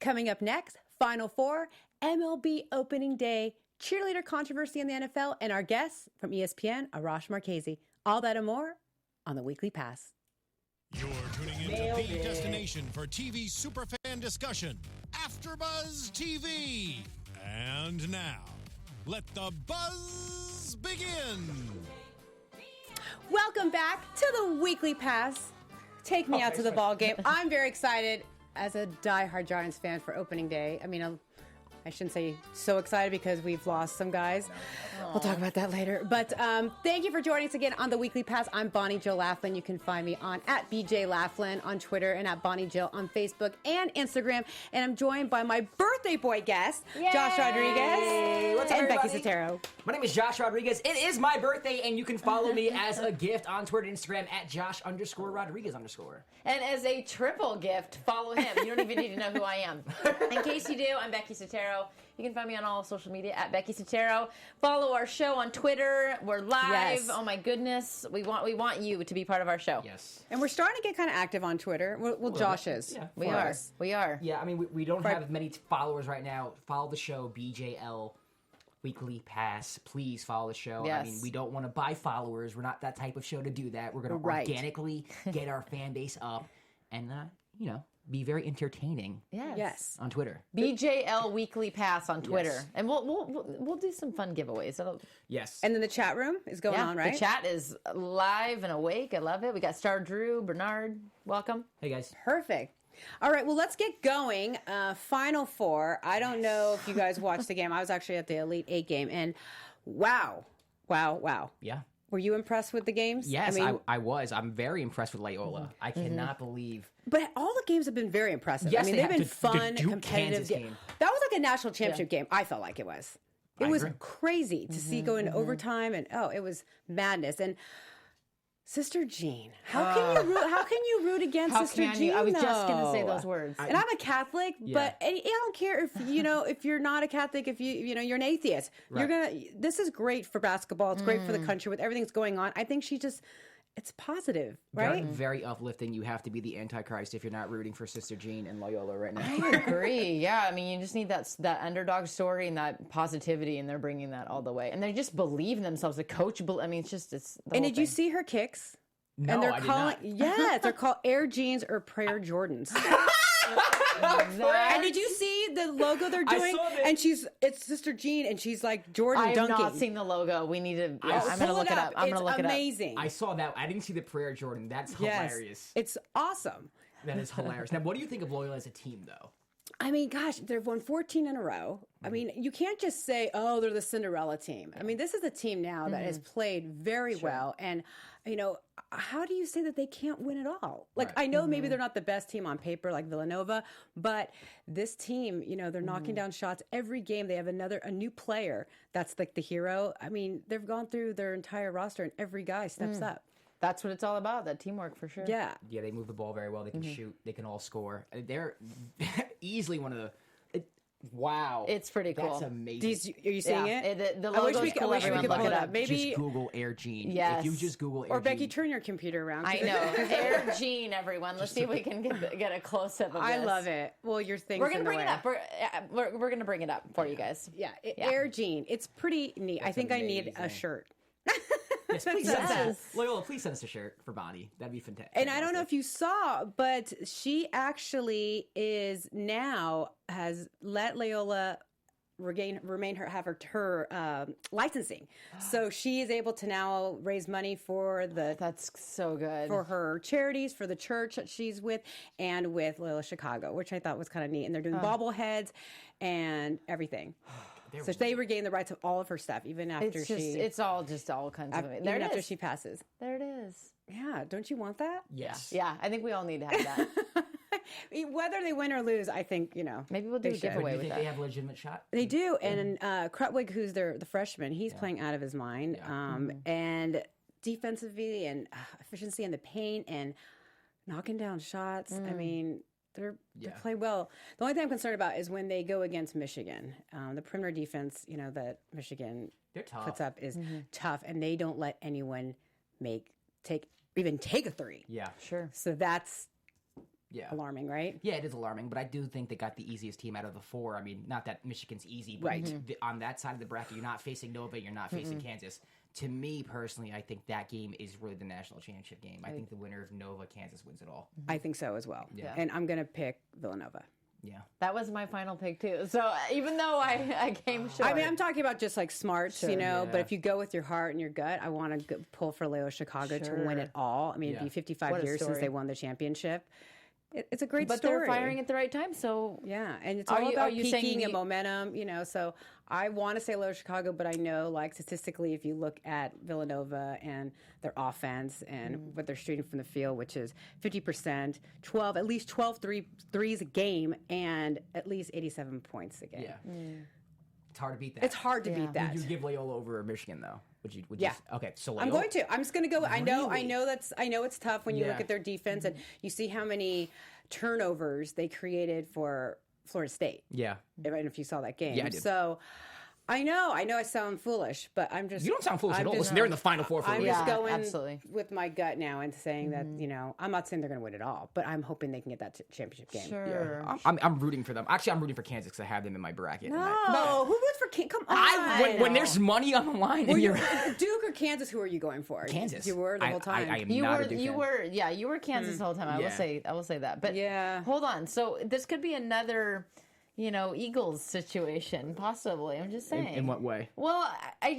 Coming up next, Final Four, MLB opening day, cheerleader controversy in the NFL, and our guest from ESPN, Arash Markazi. All that and more on the Weekly Pass. You're tuning into the destination for TV superfan discussion, AfterBuzz TV. And now, let the buzz begin. Welcome back to the Weekly Pass. Take me out to the ball game. I'm very excited as a diehard Giants fan for opening day. I mean, I shouldn't say so excited because we've lost some guys. We'll talk about that later. But thank you for joining us again on the Weekly Pass. I'm Jill Laflin. You can find me on @BJ Laflin on Twitter and @BonnieJill on Facebook and Instagram. And I'm joined by my birthday boy guest, Yay! Josh Rodriguez. What's up, and everybody? Becky Sattero. My name is Josh Rodriguez. It is my birthday, and you can follow me as a gift on Twitter and Instagram @Josh_Rodriguez_. And as a triple gift, follow him. You don't even need to know who I am. In case you do, I'm Becky Sattero. You can find me on all social media @Becky Sattero. Follow our show on Twitter. We're live. Yes. Oh my goodness. We want you to be part of our show. Yes. And we're starting to get kind of active on Twitter. Well, Josh is. Yeah, We for are. us. We are. Yeah, I mean, we don't have many followers right now. Follow the show, BJL Weekly Pass. Please follow the show. Yes. I mean, we don't want to buy followers. We're not that type of show to do that. We're going to Right. organically get our fan base up and, be very entertaining Yes. on Twitter. BJL Weekly Pass on Twitter. Yes. And we'll do some fun giveaways. Yes. And then the chat room is going on, right? The chat is live and awake. I love it. We got Star Drew, Bernard. Welcome. Hey, guys. Perfect. All right, well, let's get going. Final Four. I don't know if you guys watched the game. I was actually at the Elite Eight game, and wow. Yeah. Were you impressed with the games? Yes, I was. I'm very impressed with Loyola. I cannot believe. But all the games have been very impressive. Yes, I mean, they they've have. been The fun, Duke competitive Kansas game. That was like a national championship game. I felt like it was. It I was agree. crazy to see go into overtime, and it was madness. And Sister Jean, how can you root against How Sister can Jean? you? I was just going to say though? those words. And I'm a Catholic, but I don't care if if you're not a Catholic, if you're an atheist. Right. This is great for basketball. It's great for the country with everything that's going on. I think it's positive, right? Very uplifting. You have to be the Antichrist if you're not rooting for Sister Jean and Loyola right now. I agree. Yeah, I mean, you just need that underdog story and that positivity, and they're bringing that all the way. And they just believe in themselves. The coach, it's the And whole did you thing. see her kicks? No, and they're I did calling, not. yes, they're called Air Jeans or Prayer Jordans. And did you see the logo they're I doing? saw that. And it's Sister Jean, and she's like Jordan I have dunking. not seen the logo. We need to. I'm going to Pull look it up. I'm It's going to look it up. amazing. I saw that. I didn't see the prayer, Jordan. That's Yes, hilarious. it's awesome. That is hilarious. Now, what do you think of Loyola as a team, though? I mean, gosh, they've won 14 in a row. I mean, you can't just say, oh, they're the Cinderella team. I mean, this is a team now that has played very well. And, how do you say that they can't win at all? Like, I know maybe they're not the best team on paper like Villanova, but this team, they're knocking down shots every game. They have a new player that's like the hero. I mean, they've gone through their entire roster and every guy steps up. That's what it's all about. That teamwork for sure. Yeah. Yeah, they move the ball very well. They can shoot. They can all score. They're easily one of the... Wow. It's pretty cool. That's amazing. Are you seeing it? The I wish logo's we could, cool. I wish we Everyone could look pull it it up. up. Maybe, Just Google Air Jean. Yes. If you just Google Air or Jean. Becky, turn your computer around. I know. Air Jean, everyone. Let's see if we can get a close up of I this. love it. Well, your thing's We're gonna in the bring it way. up. We're gonna bring it up for you guys. Yeah, Air Jean. It's pretty neat. I think I need a amazing. shirt. Yes, please That's send it. us Loyola, please send us a shirt for Bonnie. That'd be fantastic. And I don't know if you saw, but she actually has let Loyola have her licensing. So she is able to now raise money for That's so good. for her charities, for the church that she's with, and with Loyola Chicago, which I thought was kind of neat. And they're doing bobbleheads and everything. So they regain the rights of all of her stuff, even after it's all kinds of it. There even it after is. she passes. There it is. Yeah, don't you want that? Yes. Yeah, I think we all need to have that. Whether they win or lose, I think Maybe we'll do they a should. giveaway Do you with think that. they have a legitimate shot? They do, and Krutwig, who's the freshman, he's playing out of his mind. And defensively and efficiency in the paint and knocking down shots. I mean, they play well. The only thing I'm concerned about is when they go against Michigan. The perimeter defense, that Michigan puts up is tough, and they don't let anyone take a three. Yeah. Sure. So that's alarming, right? Yeah, it is alarming, but I do think they got the easiest team out of the 4. I mean, not that Michigan's easy, but on that side of the bracket, you're not facing Nova, you're not facing Kansas. To me, personally, I think that game is really the national championship game. I think the winner of Nova-Kansas wins it all. I think so as well. Yeah. And I'm going to pick Villanova. Yeah. That was my final pick, too. So even though I came short. I mean, I'm talking about just like smarts, but if you go with your heart and your gut, I want to pull for Loyola Chicago to win it all. I mean, it'd be 55 years since they won the championship. It's a great story. But they're firing at the right time, so... Yeah, and it's all about peaking and momentum, so I want to say Loyola Chicago, but I know, like, statistically, if you look at Villanova and their offense and what they're shooting from the field, which is 50%, at least 12 threes a game, and at least 87 points a game. Yeah. It's hard to beat that. It's hard to beat that. Would you give Loyola over Michigan, though? Would you? Okay, so Loyola. I'm going to. I'm just going to go. I know it's tough when you look at their defense and you see how many turnovers they created for Florida State. Yeah. I don't know if you saw that game. Yeah, I did. So I know I sound foolish, but I'm just... You don't sound foolish at all. Listen, they're in the Final Four for a I'm reason. just going with my gut now and saying that, I'm not saying they're going to win it all, but I'm hoping they can get that championship game. Sure. Yeah. I'm rooting for them. Actually, I'm rooting for Kansas because I have them in my bracket. No, who roots for Kansas? Come on. When there's money on the line... and you're Duke or Kansas, who are you going for? Kansas. You were the whole time. I am not a Duke fan. You were Kansas the whole time. I will say that. But hold on. So this could be another... Eagles situation, possibly. I'm just saying. In what way? Well, I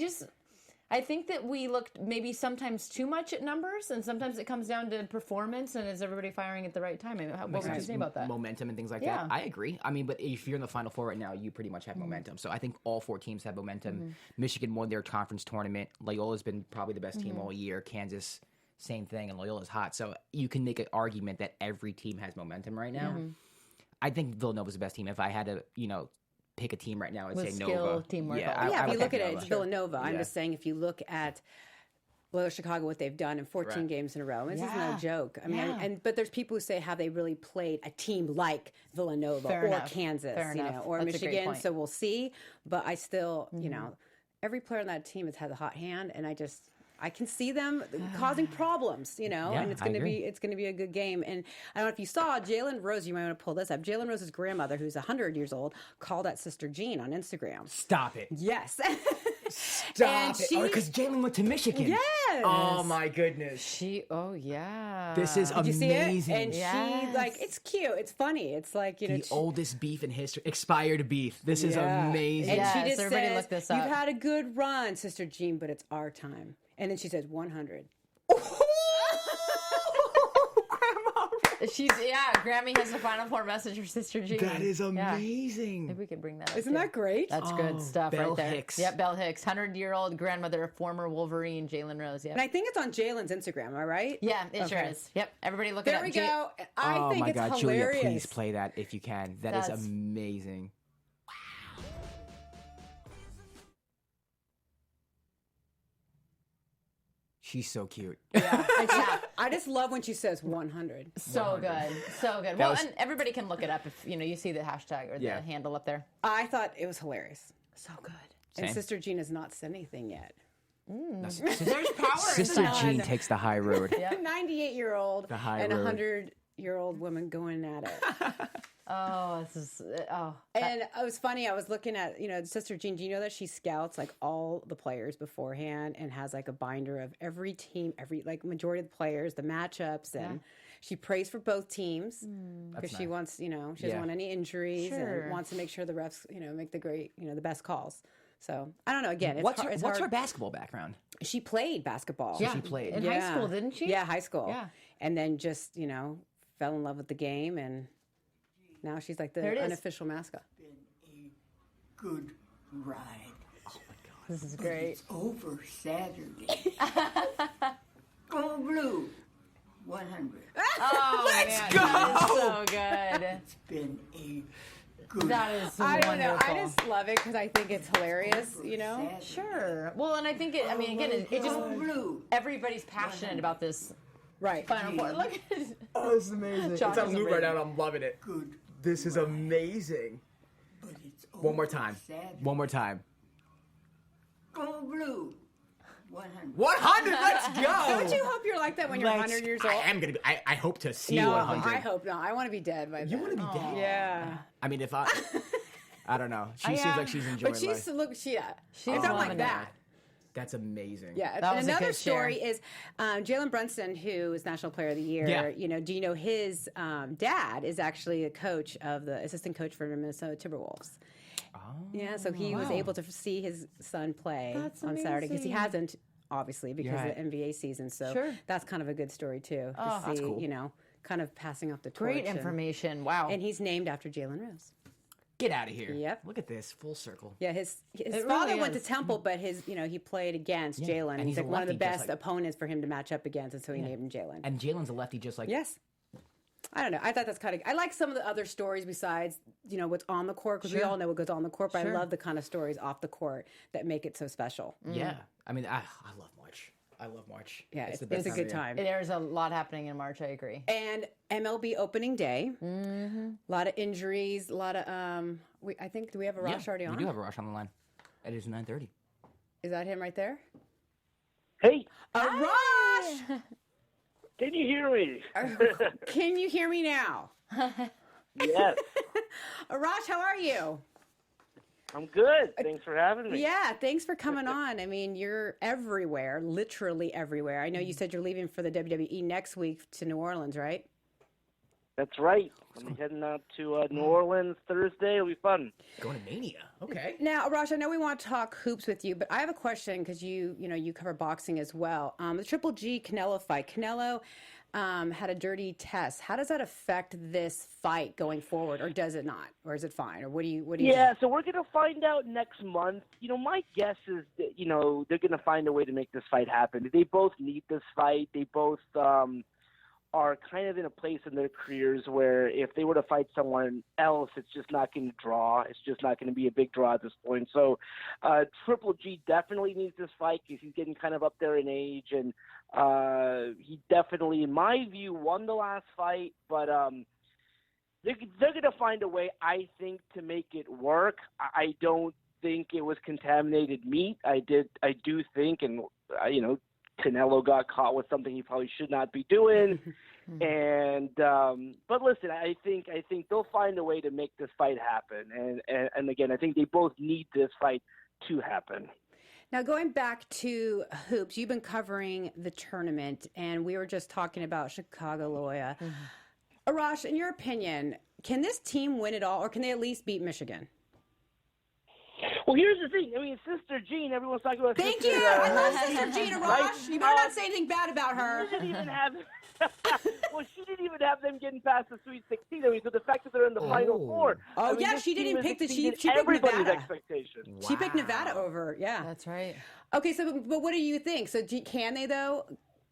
think that we looked maybe sometimes too much at numbers, and sometimes it comes down to performance, and is everybody firing at the right time? I mean, what would you say about that? Momentum and things like that. I agree. I mean, but if you're in the Final Four right now, you pretty much have momentum. So I think all 4 teams have momentum. Michigan won their conference tournament. Lola's been probably the best team all year. Kansas, same thing, and Loyola's hot. So you can make an argument that every team has momentum right now. I think Villanova's the best team. If I had to, pick a team right now, I'd say Nova. Teamwork. If you look at it, it's Nova. Villanova. I'm just saying, if you look at Loyola Chicago, what they've done in 14 games in a row, this is no joke. I mean, but there's people who say, have they really played a team like Villanova or Kansas, or That's Michigan? So we'll see. But I still, every player on that team has had a hot hand, and I can see them causing problems, and it's going to be a good game. And I don't know if you saw Jalen Rose. You might want to pull this up. Jalen Rose's grandmother, who's 100 years old, called out Sister Jean on Instagram. Stop it. Yes. Stop it. Because Jalen went to Michigan. Yes. Oh my goodness. Did This is amazing. you see it? And she it's cute. It's funny. It's like the oldest beef in history, expired beef. This is amazing. And she just everybody says, look this up. "You've had a good run, Sister Jean, but it's our time." And then she says 100. Grammy has the Final Four message for Sister Jean. That is amazing. Maybe we could bring that up. Isn't that great? That's good stuff right there. Hicks. Yep, Belle Hicks, 100-year-old grandmother of former Wolverine, Jalen Rose. Yep. And I think it's on Jalen's Instagram, am I right? Yeah, it sure is. Yep, everybody look it up. There we go. I think it's hilarious. Julia, please play that if you can. That's amazing. She's so cute. Yeah. I just love when she says 100. So good. Well, and everybody can look it up if you see the hashtag or the handle up there. I thought it was hilarious. So good. Same. And Sister Jean has not said anything yet. There's power. Sister Jean takes the high road. 98-year-old and 100-year-old woman going at it. And it was funny. I was looking at, Sister Jean. Do you know that she scouts like all the players beforehand and has like a binder of every team, majority of the players, the matchups, and she prays for both teams because she wants, she doesn't want any injuries and wants to make sure the refs, make the best calls. So I don't know. Again, what's her basketball background? She played basketball. So she played in high school, didn't she? Yeah, high school. Yeah, and then just fell in love with the game and. Now she's like the unofficial mascot. It's been a good ride. Oh my God. This is great. It's over Saturday. Go Blue. 100. Oh, let's man, go. That is so good. It's been a good That is I don't wonderful. know. I just love it because I think it's hilarious, Sure. Well, and I think it just everybody's passionate about this Final Four. Look at it. Oh, this is amazing. It's on loop right now and I'm loving it. Good. This is amazing. But it's One more time. Saturday. One more time. Go Blue. 100. 100. Let's go. Don't you hope you're like that when you're 100 years old? I am gonna be. I hope to see No, 100. I hope not. I want to be dead by then. You want to be dead? Yeah. I mean, if I don't know. She seems like she's enjoying But she's life. look, she's not loving like it. that. That's amazing. Yeah. That And was a another good story share. is Jalen Brunson, who is National Player of the Year. Yeah. You know, do you know his dad is actually the assistant coach for the Minnesota Timberwolves. Oh, Yeah, so he was able to see his son play That's on Saturday because he amazing. hasn't, obviously, because Right. of the NBA season. So Sure. that's kind of a good story too. To see, That's cool. you know, kind of passing off the torch. Great information. Wow. And he's named after Jalen Rose. Get out of here. Yep. Look at this full circle. Yeah, his It father really went to is. Temple, but he played against Jalen. and He's he's a like one of the lefty, just best like- opponents for him to match up against, and so he named him Jalen. And Jalen's a lefty, just like Yes. I don't know. I thought that's kind of. I like some of the other stories besides, what's on the court, because we all know what goes on the court. But I love the kind of stories off the court that make it so special. Yeah. I mean, I love March. I love March. Yeah, the it's best a time good of the year. time. There's a lot happening in March. I agree. And MLB opening day. A lot of injuries. A lot of I think, do we have a Rush already on? We do have a rush on the line. It is 9:30. Is that him right there? Hey, Arash! can you hear me? Can you hear me now? Yes, Arash, how are you? I'm good. Thanks for having me. Yeah, thanks for coming on. I mean, you're everywhere, literally everywhere. I know you said you're leaving for the WWE next week to New Orleans, right? That's right. I'm heading out to New Orleans Thursday. It'll be fun. Going to Mania. Okay. Now, Arash, I know we want to talk hoops with you, but I have a question because you cover boxing as well. The Triple G Canelo fight. Canelo had a dirty test. How does that affect this fight going forward, or does it not, or is it fine, or what do you? Yeah, so we're going to find out next month. My guess is that, they're going to find a way to make this fight happen. They both need this fight. They both are kind of in a place in their careers where if they were to fight someone else, it's just not going to draw. It's just not going to be a big draw at this point. So Triple G definitely needs this fight because he's getting kind of up there in age. And he definitely, in my view, won the last fight. But they're going to find a way, I think, to make it work. I don't think it was contaminated meat. I do think, and, Canelo got caught with something he probably should not be doing. And but listen, I think they'll find a way to make this fight happen. And again, I think they both need this fight to happen. Now, going back to hoops, you've been covering the tournament, and we were just talking about Chicago Loyola. Arash, in your opinion, can this team win it all, or can they at least beat Michigan? Well, here's the thing. I mean, Sister Jean, everyone's talking about Thank Sister, you. I love Sister Gina right? Arash. You better not say anything bad about her. She didn't even have well, she didn't even have them getting past the Sweet 16. I mean, so the fact that they're in the Final Four. Oh, I mean, yeah, this she didn't team pick has the Chiefs. exceeded She picked everybody's Nevada. expectations. She picked Nevada over, yeah. That's right. Okay, so but what do you think? So can they though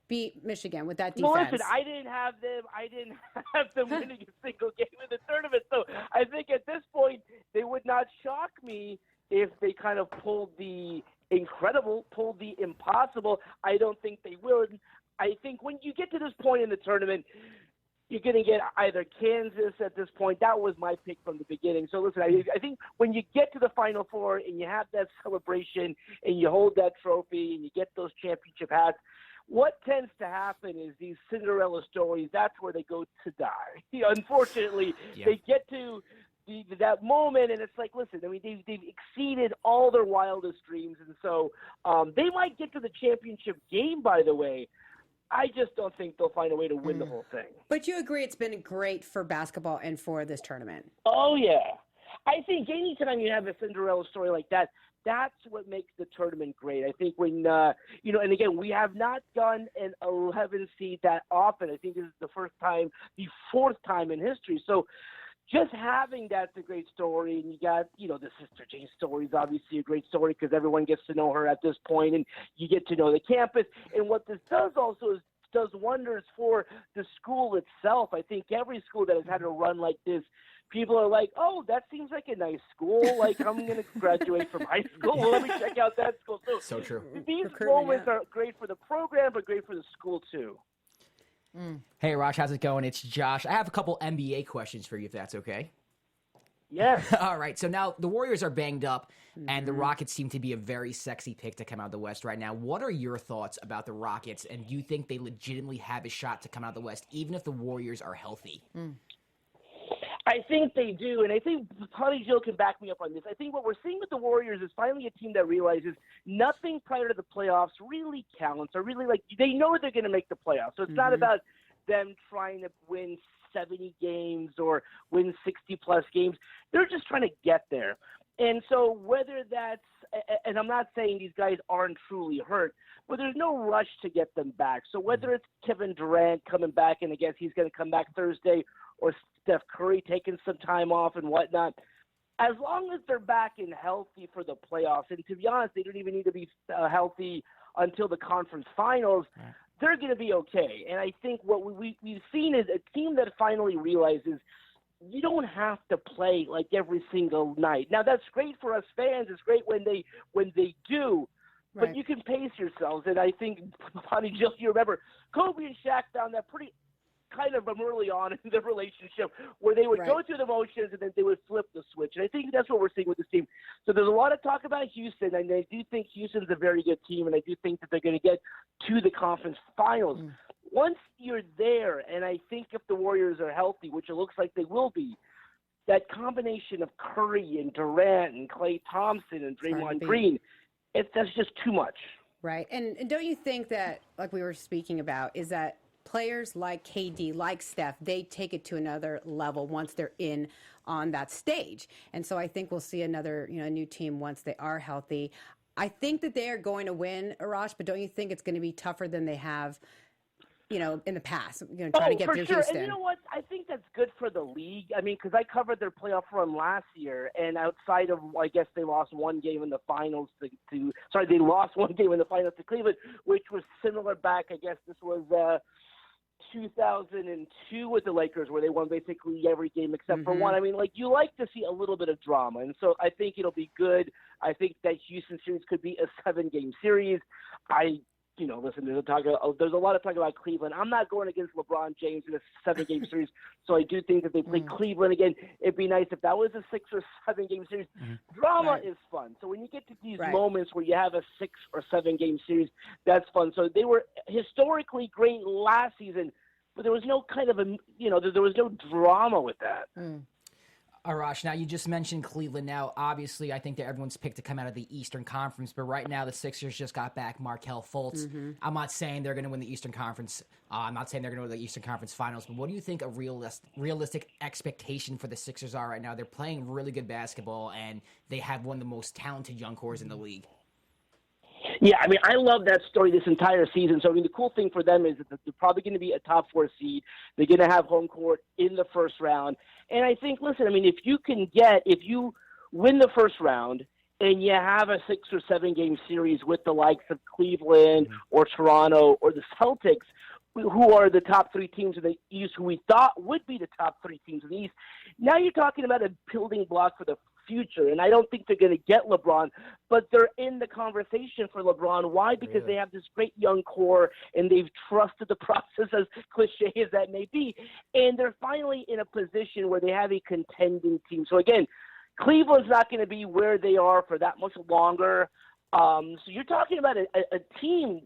beat Michigan with that Well, defense? listen, I didn't have them winning a single game in the tournament. So I think at this point they would not shock me if they kind of pulled the incredible, pulled the impossible. I don't think they will. I think when you get to this point in the tournament, you're going to get either Kansas at this point. That was my pick from the beginning. So listen, I think when you get to the Final Four and you have that celebration and you hold that trophy and you get those championship hats, what tends to happen is these Cinderella stories, that's where they go to die. Unfortunately, they get to that moment, and it's like, listen, I mean, they've exceeded all their wildest dreams, and so they might get to the championship game, by the way. I just don't think they'll find a way to win the whole thing. But you agree it's been great for basketball and for this tournament. Oh, yeah. I think anytime you have a Cinderella story like that, that's what makes the tournament great. I think when, and again, we have not done an 11 seed that often. I think this is the fourth time in history. So just having that's a great story. And you got, the Sister Jane story is obviously a great story because everyone gets to know her at this point, and you get to know the campus. And what this does also is does wonders for the school itself. I think every school that has had a run like this, people are like, oh, that seems like a nice school. Like, I'm going to graduate from high school. Well, let me check out that school. So true. These moments are great for the program, but great for the school, too. Hey, Arash, how's it going? It's Josh. I have a couple NBA questions for you, if that's okay. Yes. All right. So now the Warriors are banged up, and the Rockets seem to be a very sexy pick to come out of the West right now. What are your thoughts about the Rockets, and do you think they legitimately have a shot to come out of the West, even if the Warriors are healthy? I think they do, and I think probably Jill can back me up on this. I think what we're seeing with the Warriors is finally a team that realizes nothing prior to the playoffs really counts, or really, like, they know they're going to make the playoffs. So it's not about them trying to win 70 games or win 60-plus games. They're just trying to get there. And so whether that's – and I'm not saying these guys aren't truly hurt, but there's no rush to get them back. So whether it's Kevin Durant coming back, and I guess he's going to come back Thursday, or Steph Curry taking some time off and whatnot, as long as they're back and healthy for the playoffs, and to be honest, they don't even need to be healthy until the conference finals, they're going to be okay. And I think what we've seen is a team that finally realizes you don't have to play like every single night. Now, that's great for us fans. It's great when they do, but you can pace yourselves. And I think, probably, Jill, you remember, Kobe and Shaq found that pretty kind of early on in their relationship, where they would go through the motions and then they would flip the switch. And I think that's what we're seeing with this team. So there's a lot of talk about Houston, and I do think Houston's a very good team, and I do think that they're going to get to the conference finals. Once you're there, and I think if the Warriors are healthy, which it looks like they will be, that combination of Curry and Durant and Klay Thompson and Draymond Green, that's just too much. Right. And don't you think that, like we were speaking about, is that players like KD, like Steph, they take it to another level once they're in on that stage. And so I think we'll see another, new team once they are healthy. I think that they are going to win, Arash, but don't you think it's going to be tougher than they have, in the past, trying to get through Houston? And you know what? I think that's good for the league. I mean, because I covered their playoff run last year, and outside of, I guess they lost one game in the finals they lost one game in the finals to Cleveland, which was similar back, I guess this was 2002 with the Lakers, where they won basically every game except for one. I mean, you like to see a little bit of drama, and so I think it'll be good. I think that Houston series could be a 7-game series. Listen, there's a lot of talk about Cleveland. I'm not going against LeBron James in a 7-game series, so I do think that they play Cleveland again. It'd be nice if that was a 6 or 7-game series. Drama is fun. So when you get to these moments where you have a 6 or 7-game series, that's fun. So they were historically great last season, but there was no kind of there was no drama with that. Arash, now you just mentioned Cleveland. Now, obviously, I think that everyone's picked to come out of the Eastern Conference, but right now the Sixers just got back Markelle Fultz. I'm not saying they're going to win the Eastern Conference. I'm not saying they're going to win the Eastern Conference Finals, but what do you think a realistic expectation for the Sixers are right now? They're playing really good basketball, and they have one of the most talented young cores in the league. Yeah, I mean, I love that story this entire season. So, I mean, the cool thing for them is that they're probably going to be a top 4 seed. They're going to have home court in the first round. And I think, listen, I mean, if you win the first round and you have a 6 or 7 game series with the likes of Cleveland or Toronto or the Celtics, who are the top 3 teams in the East, who we thought would be the top 3 teams in the East, now you're talking about a building block for the future. And I don't think they're going to get LeBron, but they're in the conversation for LeBron. Why? Because they have this great young core, and they've trusted the process, as cliche as that may be, and they're finally in a position where they have a contending team. So again, Cleveland's not going to be where they are for that much longer. So you're talking about a team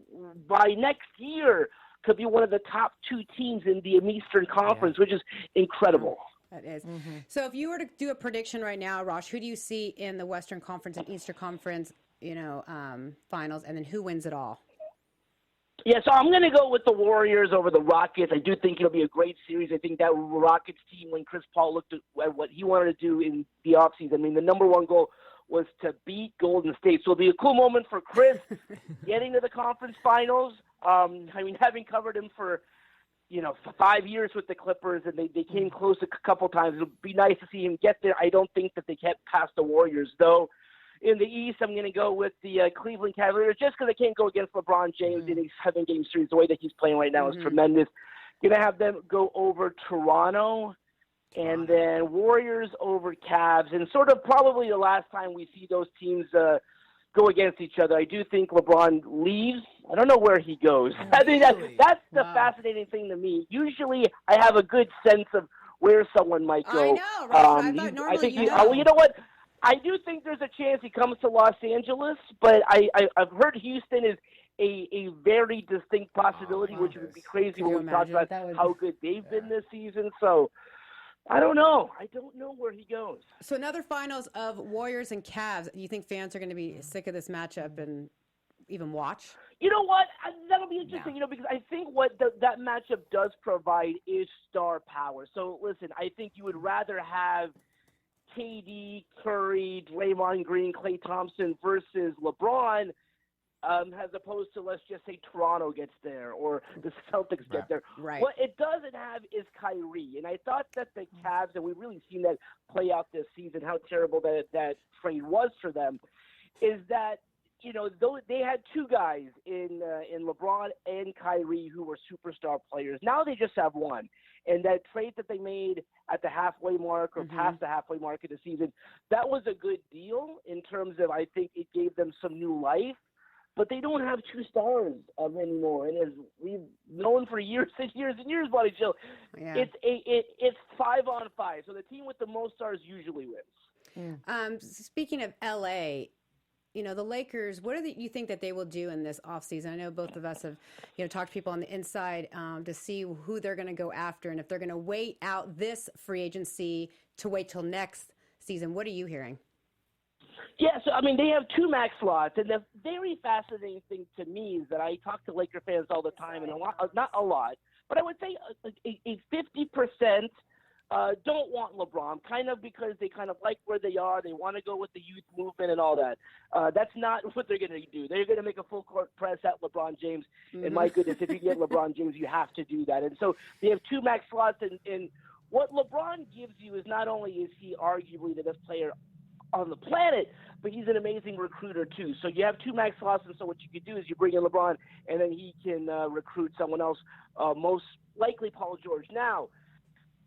by next year could be one of the top 2 teams in the Eastern Conference, which is incredible. That is. So if you were to do a prediction right now, Rosh, who do you see in the Western Conference and Eastern Conference, finals, and then who wins it all? Yeah, so I'm going to go with the Warriors over the Rockets. I do think it'll be a great series. I think that Rockets team, when Chris Paul looked at what he wanted to do in the offseason, I mean, the number one goal was to beat Golden State. So it'll be a cool moment for Chris getting to the conference finals. I mean, having covered him for 5 years with the Clippers, and they came close a couple times. It'll be nice to see him get there. I don't think that they get past the Warriors, though. In the East, I'm going to go with the Cleveland Cavaliers, just because I can't go against LeBron James in a 7-game series. The way that he's playing right now is tremendous. Going to have them go over Toronto, and then Warriors over Cavs, and sort of probably the last time we see those teams go against each other. I do think LeBron leaves. I don't know where he goes. I mean, that's the fascinating thing to me. Usually I have a good sense of where someone might go. I know, right? I thought normally you know what? I do think there's a chance he comes to Los Angeles, but I've heard Houston is a very distinct possibility, which would be crazy when we talk about how good they've been this season. So I don't know. I don't know where he goes. So another finals of Warriors and Cavs. Do you think fans are going to be sick of this matchup and even watch? You know what? That'll be interesting, because I think what that matchup does provide is star power. So, listen, I think you would rather have KD, Curry, Draymond Green, Klay Thompson versus LeBron as opposed to, let's just say, Toronto gets there or the Celtics get there. Right. What it doesn't have is Kyrie. And I thought that the Cavs, and we've really seen that play out this season, how terrible that trade was for them, is that, though they had two guys in LeBron and Kyrie who were superstar players. Now they just have one. And that trade that they made at the halfway mark or past the halfway mark of the season, that was a good deal in terms of, I think it gave them some new life. But they don't have two stars anymore. And as we've known for years and years and years, Buddy Jill, it's 5-on-5. So the team with the most stars usually wins. Speaking of L.A., the Lakers, what do you think that they will do in this offseason? I know both of us have, talked to people on the inside to see who they're going to go after and if they're going to wait out this free agency to wait till next season. What are you hearing? Yeah, so, they have two max slots, and the very fascinating thing to me is that I talk to Laker fans all the time, and not a lot, but I would say a 50% don't want LeBron, kind of because they kind of like where they are. They want to go with the youth movement and all that. That's not what they're going to do. They're going to make a full court press at LeBron James. And my goodness, if you get LeBron James, you have to do that. And so they have two max slots. And what LeBron gives you is not only is he arguably the best player on the planet, but he's an amazing recruiter too. So you have two max slots, and so what you could do is you bring in LeBron, and then he can recruit someone else, most likely Paul George. Now,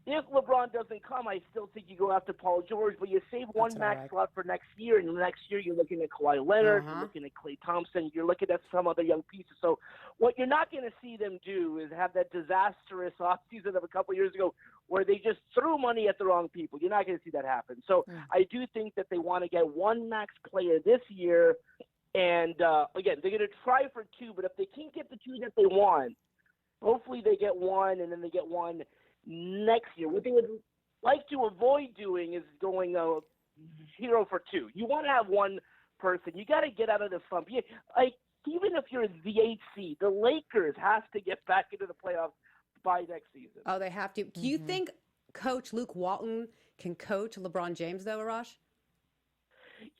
if LeBron doesn't come, I still think you go after Paul George, but you save one max slot for next year, and next year you're looking at Kawhi Leonard, you're looking at Klay Thompson, you're looking at some other young pieces. So what you're not going to see them do is have that disastrous offseason of a couple years ago where they just threw money at the wrong people. You're not going to see that happen. So I do think that they want to get one max player this year, and again, they're going to try for two, but if they can't get the two that they want, hopefully they get one, and then they get one next year. What they would like to avoid doing is going 0 for 2. You want to have one person. You got to get out of the slump. Even if you're the 8th seed, the Lakers have to get back into the playoffs by next season. Oh, they have to. Do you think Coach Luke Walton can coach LeBron James, though, Arash?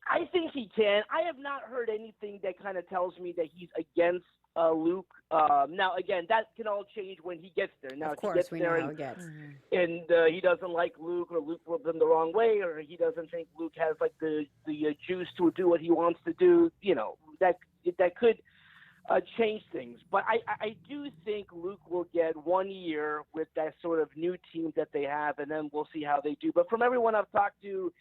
I think he can. I have not heard anything that kind of tells me that he's against Luke. Now, again, that can all change when he gets there. Now, of course, he gets we there know how it gets. And he doesn't like Luke, or Luke rubs him the wrong way, or he doesn't think Luke has like the juice to do what he wants to do. That could change things. But I do think Luke will get 1 year with that sort of new team that they have, and then we'll see how they do. But from everyone I've talked to,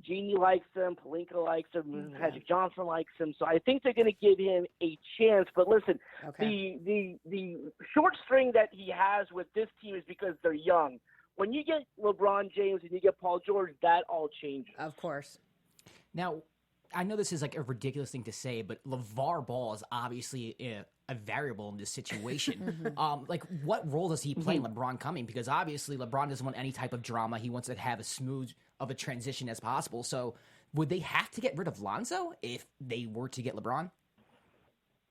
Jeannie likes him, Pelinka likes him, Magic Johnson likes him, so I think they're going to give him a chance. But listen, the short string that he has with this team is because they're young. When you get LeBron James and you get Paul George, that all changes. Of course. Now, I know this is like a ridiculous thing to say, but LeVar Ball is obviously a variable in this situation. What role does he play in LeBron coming? Because obviously LeBron doesn't want any type of drama. He wants to have as smooth of a transition as possible. So would they have to get rid of Lonzo if they were to get LeBron?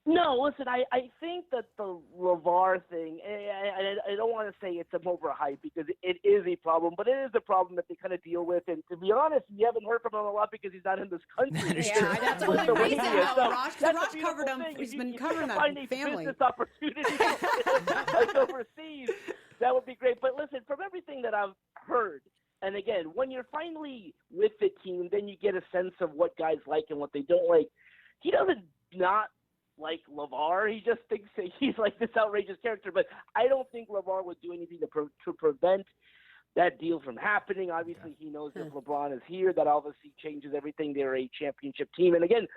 No, listen, I think that the LeVar thing, I don't want to say it's overhyped because it is a problem, but it is a problem that they kind of deal with. And to be honest, you haven't heard from him a lot because he's not in this country. That's the only reason, Arash. Because Arash covered him. He's been covering that family. Business opportunity like overseas, that would be great. But listen, from everything that I've heard, and again, when you're finally with the team, then you get a sense of what guys like and what they don't like. He doesn't not like LeVar. He just thinks that he's like this outrageous character. But I don't think LeVar would do anything to prevent that deal from happening. Obviously, he knows if LeBron is here, that obviously changes everything. They're a championship team. And again,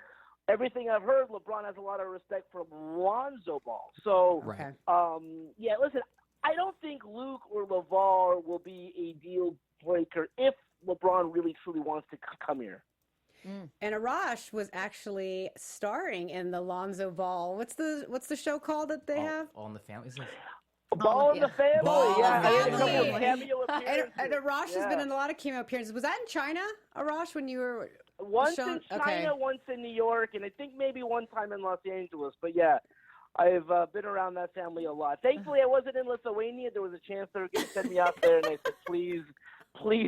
everything I've heard, LeBron has a lot of respect for Lonzo Ball. So, listen, I don't think Luke or LeVar will be a deal breaker if LeBron really truly wants to come here. And Arash was actually starring in the Lonzo Ball. What's the show called that they have? All in the Family. Ball in the Family. Ball in the I had a couple Family. of cameo appearances. And Arash has been in a lot of cameo appearances. Was that in China, Arash, when you were Once shown? in China, Okay. once in New York, and I think maybe one time in Los Angeles. But yeah, I've been around that family a lot. Thankfully, I wasn't in Lithuania. There was a chance they were going to send me out there, and I said, please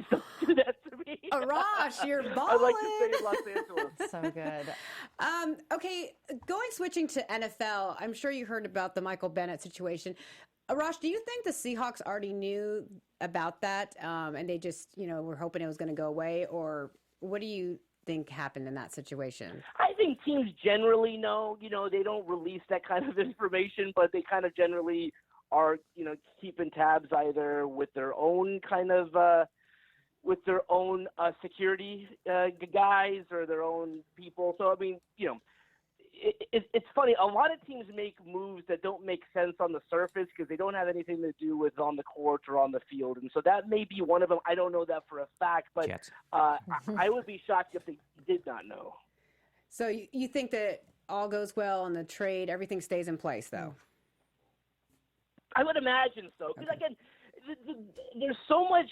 don't do that to me. Arash, you're balling. I'd like to stay in Los Angeles. So good. Okay, switching to NFL, I'm sure you heard about the Michael Bennett situation. Arash, do you think the Seahawks already knew about that and they just, were hoping it was going to go away? Or what do you think happened in that situation? I think teams generally know. They don't release that kind of information, but they kind of generally are, keeping tabs either with their own kind of security guys or their own people. So, I mean, it's funny. A lot of teams make moves that don't make sense on the surface because they don't have anything to do with on the court or on the field. And so that may be one of them. I don't know that for a fact, but I would be shocked if they did not know. So you think that all goes well on the trade, everything stays in place, though? I would imagine so. Because, again, there's so much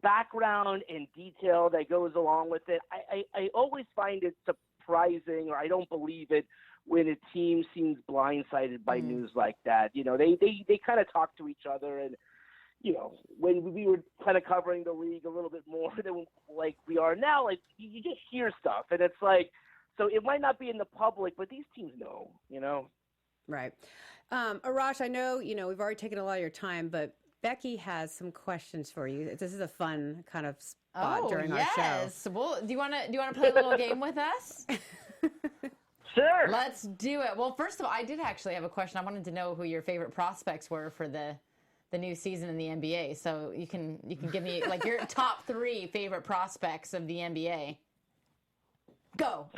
background and detail that goes along with it. I always find it surprising, or I don't believe it, when a team seems blindsided by news like that. They kind of talk to each other, and when we were kind of covering the league a little bit more than like we are now, like you just hear stuff, and it's like, so it might not be in the public, but these teams know. Right. Arash, I know we've already taken a lot of your time, but Becky has some questions for you. This is a fun kind of spot during our show. Yes. Well, do you want to play a little game with us? Sure. Let's do it. Well, first of all, I did actually have a question. I wanted to know who your favorite prospects were for the new season in the NBA. So you can give me like your top 3 favorite prospects of the NBA. Go.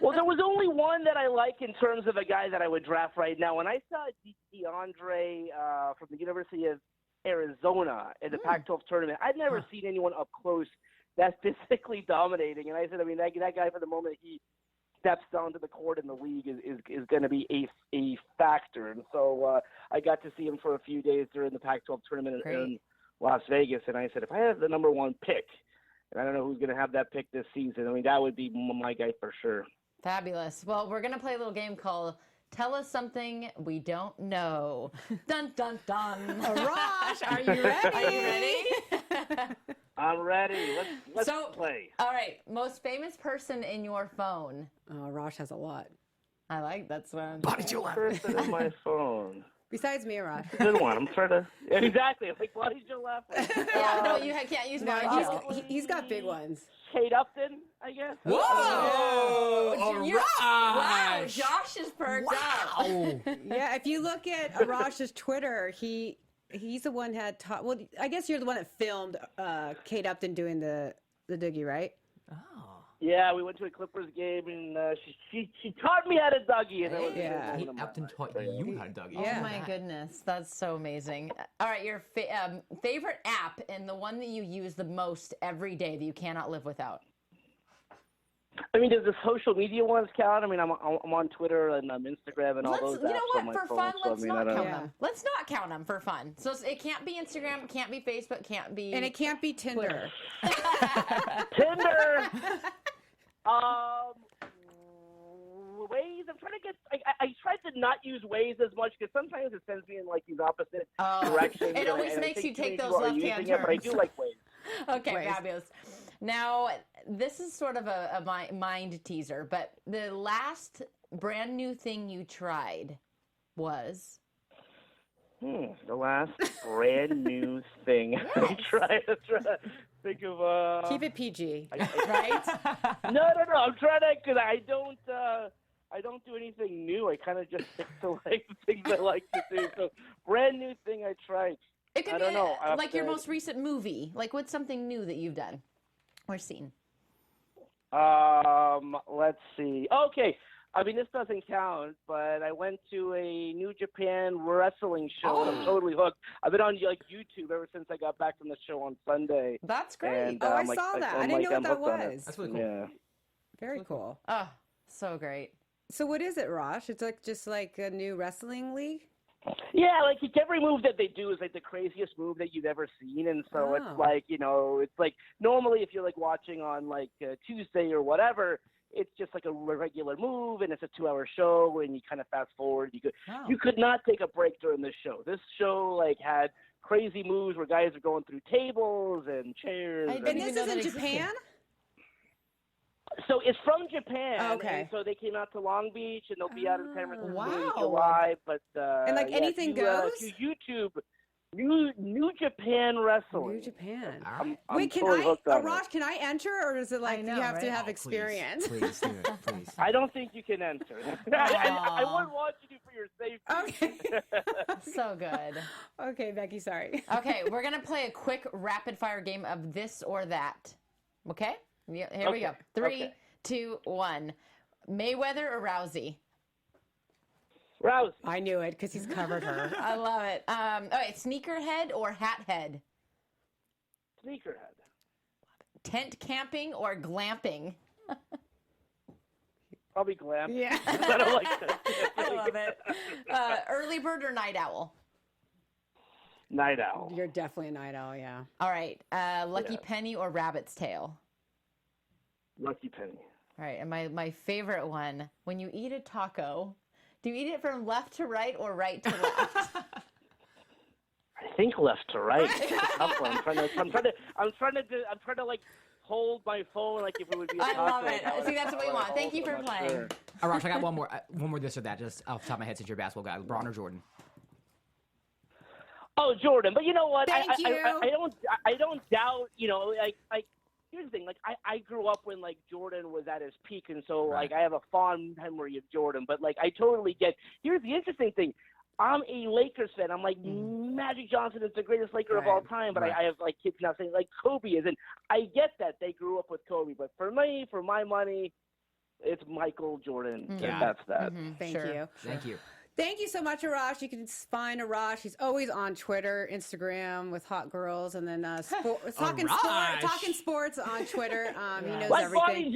Well, there was only one that I like in terms of a guy that I would draft right now. When I saw DeAndre from the University of Arizona in the Pac-12 tournament, I'd never seen anyone up close that's physically dominating. And I said, that guy, for the moment he steps onto the court in the league, is going to be a factor. And so I got to see him for a few days during the Pac-12 tournament in Las Vegas. And I said, if I have the number 1 pick, and I don't know who's going to have that pick this season, that would be my guy for sure. Fabulous. Well, we're going to play a little game called Tell Us Something We Don't Know. Dun, dun, dun. Arash, are you ready? Are you ready? I'm ready. Let's play. All right. Most famous person in your phone. Oh, Arash has a lot. I like that's one. Jill Laflin. Person in my phone. Besides me, Arash. Good one. I'm trying to. Exactly. Like, why did Jill Laflin? Yeah, no, you can't use mine. He's got big ones. Kate Upton, I guess. Whoa! Wow, Josh is perked up. Yeah, if you look at Arash's Twitter, he's the one that taught. Well, I guess you're the one that filmed Kate Upton doing the doogie, right? Oh. Yeah, we went to a Clippers game, and she taught me how to Dougie. And Yeah. Upton taught you how to Dougie. Yeah. Oh my goodness, that's so amazing. All right, your favorite app and the one that you use the most every day that you cannot live without. Does the social media ones count? I'm on Twitter and Instagram and all those apps. You know what? on my For phone, fun, so, let's not I don't count know. them. Let's not count them for fun. So it can't be Instagram, it can't be Facebook, can't be. And it can't be Tinder. Tinder. Waze. I'm trying to get. I tried to not use Waze as much because sometimes it sends me in like these opposite directions. It always and I makes think you take too many those people are left-hand using it, but I turns. do like Waze. Okay, Waze. fabulous. Now, this is sort of a mind teaser, but the last brand new thing you tried was? The last brand new thing I tried to think of. Keep it PG. Right? No. I'm trying to, because I don't do anything new. I kind of just stick to like things I like to do. So brand new thing I tried. It could I be don't know. like your most recent movie. Like, what's something new that you've done or seen? Let's see. Okay. I mean, this doesn't count, but I went to a New Japan wrestling show, and I'm totally hooked. I've been on like YouTube ever since I got back from the show on Sunday. That's great. And, I saw that. I didn't know what that was. That's really cool. Yeah. Very cool. Oh, so great. So what is it, Rosh? It's like just like a new wrestling league? Yeah, like every move that they do is like the craziest move that you've ever seen, and so it's like, you know, it's like normally if you're like watching on like Tuesday or whatever, it's just like a regular move, and it's a 2-hour show, and you kind of fast forward. You could not take a break during this show. This show like had crazy moves where guys are going through tables and chairs. And this is in Japan? So it's from Japan. Okay. And so they came out to Long Beach, and they'll be out in San Francisco Wow. in July. But And like anything goes? If you YouTube New Japan Wrestling. New Japan. I'm Wait, can totally hooked on Rosh, can I enter, or is it like I know, you have to right? have experience? Please do it, please. I don't think you can enter. I wouldn't want you to for your safety. Okay. So good. Okay, Becky, sorry. Okay, we're going to play a quick rapid fire game of this or that. Okay? Yeah, here we go. 3, 2, 1. Mayweather or Rousey? Rousey. I knew it because he's covered her. I love it. All right, sneakerhead or hat head? Sneakerhead. Tent camping or glamping? Probably glam. Yeah. I don't like that. I love it. Early bird or night owl? Night owl. You're definitely a night owl, yeah. All right, lucky penny or rabbit's tail? Lucky penny. All right, and my favorite one, when you eat a taco, do you eat it from left to right or right to left? I think left to right. I'm trying to like hold my phone like if it would be. I love it. See, that's what we want. Thank you for playing. Sure. Arash, I got one more this or that, just off the top of my head since you're a basketball guy. LeBron or Jordan? Oh, Jordan. But you know what? Thank you. I don't doubt. You know, like here's the thing. Like I grew up when like Jordan was at his peak, and so like I have a fond memory of Jordan. But like I totally get. Here's the interesting thing. I'm a Lakers fan. I'm like, Magic Johnson is the greatest Laker of all time, but I have like kids now saying like Kobe is, and I get that they grew up with Kobe, but for me, for my money, it's Michael Jordan. And that's that. Thank you. Thank you. Thank you so much, Arash. You can find Arash. He's always on Twitter, Instagram with hot girls, and then talking sports on Twitter. He knows like everything.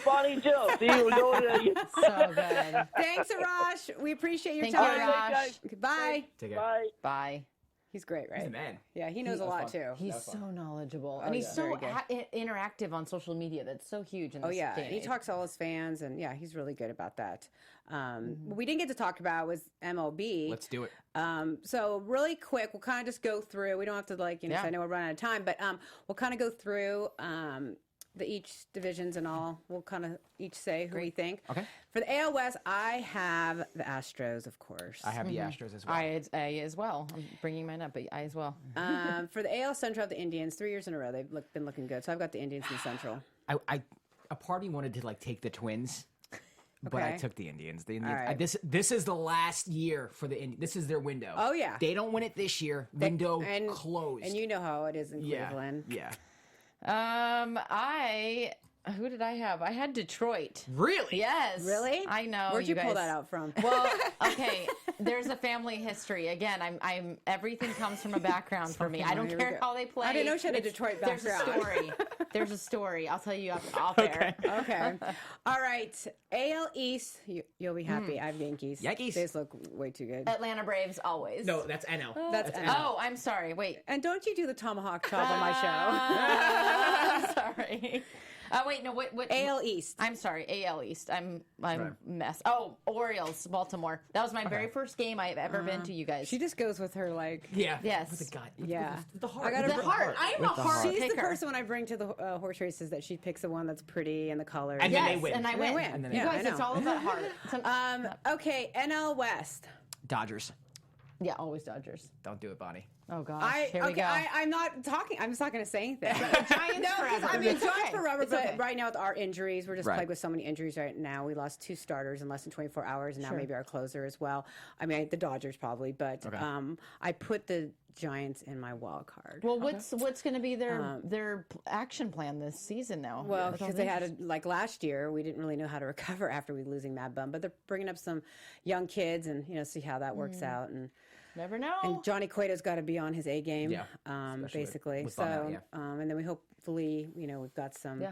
Bonnie Jill. See, we're going to So good. Thanks, Arash. We appreciate your Thank time. you, Arash. Goodbye. Take care. Bye. Bye. He's great, right? He's the man. Yeah, he knows a lot too. He's so knowledgeable, and he's so interactive on social media. That's so huge in this day and he age. talks to all his fans, and he's really good about that. What we didn't get to talk about was MLB. Let's do it. So really quick, we'll kind of just go through. We don't have to I know we're running out of time, but we'll kind of go through each divisions and all. We'll kind of each say who we think. Okay. For the AL West, I have the Astros, of course. I have the Astros as well. I as well. I'm bringing mine up, but I as well. For the AL Central, I have the Indians. 3 years in a row, they've been looking good. So I've got the Indians in the Central. A party wanted to take the Twins, but I took the Indians. The Indians. All right. This is the last year for the Indians. This is their window. Oh, yeah. They don't win it this year. Window closed. And you know how it is in Cleveland. Yeah. Who did I have? I had Detroit. Really? Yes. Really? I know. Where'd you pull guys. that out from? Well, okay. There's a family history. Again, I'm everything comes from a background for me. I don't care how they play. I didn't know she had a Detroit background. There's a story. There's a story. I'll tell you off air. Okay. All right. AL East, you'll be happy. I have Yankees. Yankees. They just look way too good. Atlanta Braves always. No, that's NL. That's NL. Oh, I'm sorry. Wait. And don't you do the tomahawk chop on my show? I'm sorry. Wait, no, what? AL East. I'm sorry, AL East. I'm mess. Oh, Orioles, Baltimore. That was my very first game I've ever been to, you guys. She just goes with her Yeah. Yes. With the gut. Yeah. With the heart. I gotta The heart. I am a heart She's picker. the person when I bring to the horse races that she picks the one that's pretty and the colors. And Yes, then they win. and I And they win. win. then Yeah, You guys, I it's know. all about heart. Okay, NL West. Dodgers. Yeah, always Dodgers. Don't do it, Bonnie. Oh gosh, here we go. I'm not talking. I'm just not going to say anything. Giants No, 'cause forever. I mean Giants forever. but okay. right now with our injuries, we're just Right. plagued with so many injuries right now. We lost 2 starters in less than 24 hours, and now maybe our closer as well. I mean, the Dodgers probably, but I put the Giants in my wild card. Well, what's going to be their action plan this season now? Well, because they had like last year, we didn't really know how to recover after we losing Mad Bum, but they're bringing up some young kids and see how that works out. And never know. And Johnny Cueto's got to be on his A game, basically. with Bum out, And then we hopefully, we've got some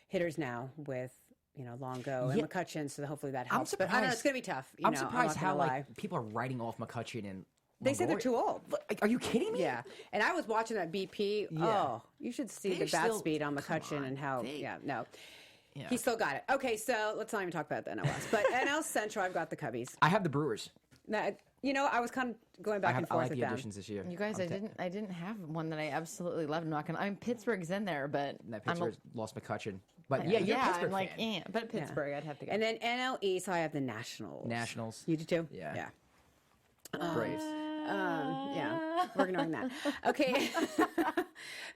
hitters now with Longo and McCutcheon, so hopefully that helps. But I don't know, it's going to be tough. I'm surprised how people are writing off McCutcheon and. They say they're too old. Are you kidding me? Yeah. And I was watching that BP. Yeah. Oh, you should see the bat still- speed on McCutcheon and how, he still got it. Okay, so let's not even talk about the NLS. But NL Central, I've got the Cubbies. I have the Brewers. Now, I was kind of going back and I forth like with the them. additions this year. You guys, I didn't have one that I absolutely loved. I'm not gonna. I mean, Pittsburgh's in there, but Pittsburgh lost McCutcheon. But you're a Pittsburgh I'm like, fan. but Pittsburgh, I'd have to go. And then NL East, I have the Nationals. Nationals. You do too? Yeah. Yeah. Braves. We're ignoring that. Okay.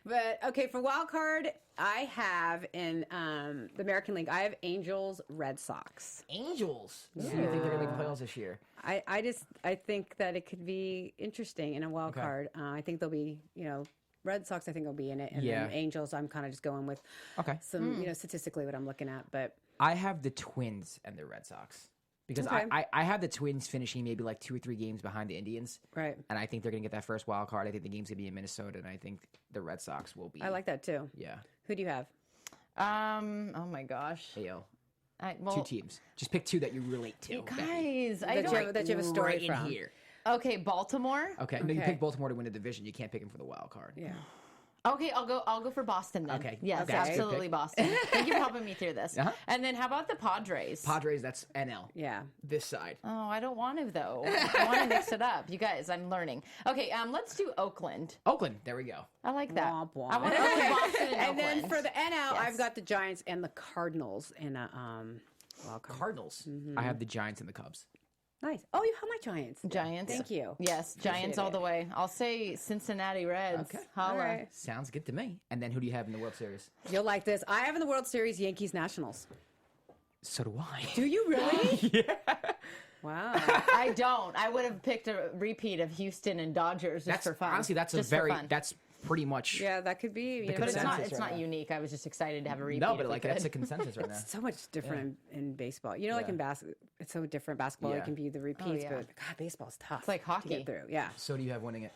But, okay, for wild card, I have in the American League, I have Angels, Red Sox. Angels. So you think they're going to make the playoffs this year? I think that it could be interesting in a wild card. I think they'll be, Red Sox, I think will be in it. And then Angels, I'm kind of just going with some, statistically what I'm looking at. But I have the Twins and the Red Sox. Because I have the Twins finishing maybe like 2 or 3 games behind the Indians. Right. And I think they're going to get that first wild card. I think the game's going to be in Minnesota, and I think the Red Sox will be. I like that too. Yeah. Who do you have? Oh my gosh. AL. Well, 2 teams. Just pick 2 that you relate to. guys, I That don't. you have a story right from. in here. Okay, Baltimore. Okay. No, you pick Baltimore to win the division. You can't pick them for the wild card. Yeah. Okay, I'll go for Boston then. Okay. Yes, Okay. That's a good absolutely pick. Boston. Thank you for helping me through this. And then how about the Padres? Padres, that's NL. Yeah. This side. Oh, I don't want to though. I want to mix it up. You guys, I'm learning. Okay, let's do Oakland. Oakland. There we go. I like that. Womp womp. I want to go to Boston and And then Oakland. for the NL, I've got the Giants and the Cardinals in a wild card. Cardinals. I have the Giants and the Cubs. Nice. Oh, you have my Giants. Giants. Thank you. Yes, Giants all the way. I'll say Cincinnati Reds. Okay. Holla. All right. Sounds good to me. And then who do you have in the World Series? You'll like this. I have in the World Series Yankees Nationals. So do I. Do you really? Yeah. Wow. I don't. I would have picked a repeat of Houston and Dodgers just for fun. Honestly, that's Just for fun. that's pretty much. Yeah, that could be. But it's not. consensus It's right not now. unique. I was just excited to have a repeat. No, but if we like that's could. a consensus right now. It's so much different in baseball. Like in basketball, it's so different. Basketball, Yeah. it can be the repeats, yeah. but God, baseball's tough. It's like hockey. to get through. Yeah. So do you have winning it?